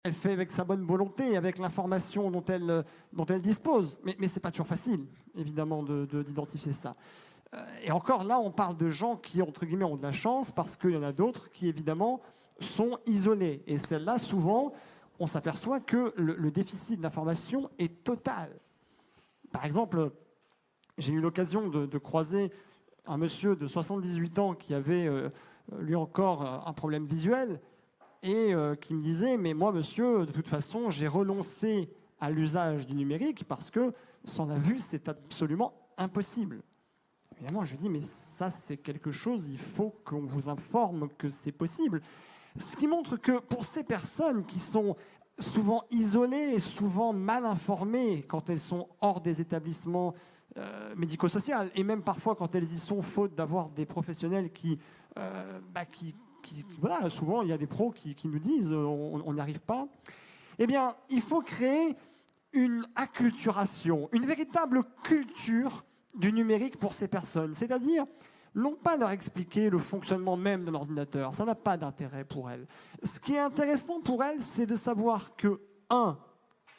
elle fait avec sa bonne volonté, avec l'information dont elle dispose. Mais ce n'est pas toujours facile, évidemment, d'identifier ça. Et encore là, on parle de gens qui, entre guillemets, ont de la chance parce qu'il y en a d'autres qui, évidemment, sont isolés. Et celles-là, souvent, on s'aperçoit que le déficit d'information est total. Par exemple, j'ai eu l'occasion de croiser un monsieur de 78 ans qui avait, lui encore, un problème visuel et qui me disait « Mais moi, monsieur, de toute façon, j'ai renoncé à l'usage du numérique parce que sans la vue, c'est absolument impossible. » Évidemment, je lui dis « Mais ça, c'est quelque chose, il faut qu'on vous informe que c'est possible. » Ce qui montre que pour ces personnes qui sont souvent isolées et souvent mal informées quand elles sont hors des établissements médico-sociaux, et même parfois quand elles y sont, faute d'avoir des professionnels voilà, souvent il y a des pros qui nous disent on n'y arrive pas. Eh bien, il faut créer une acculturation, une véritable culture du numérique pour ces personnes. C'est-à-dire, non pas leur expliquer le fonctionnement même d'un ordinateur, ça n'a pas d'intérêt pour elles. Ce qui est intéressant pour elles, c'est de savoir que, 1,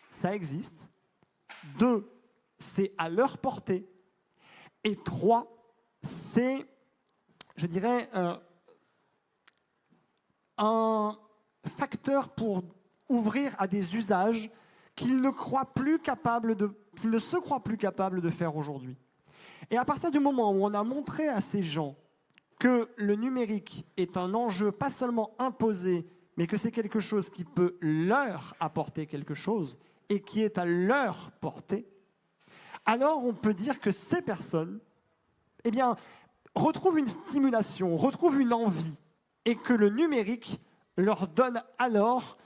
ça existe, 2, c'est à leur portée, et 3, c'est, je dirais, un facteur pour ouvrir à des usages qu'ils ne se croient plus capables de faire aujourd'hui. Et à partir du moment où on a montré à ces gens que le numérique est un enjeu pas seulement imposé, mais que c'est quelque chose qui peut leur apporter quelque chose et qui est à leur portée, alors on peut dire que ces personnes, eh bien, retrouvent une stimulation, retrouvent une envie, et que le numérique leur donne alors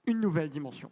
une nouvelle dimension.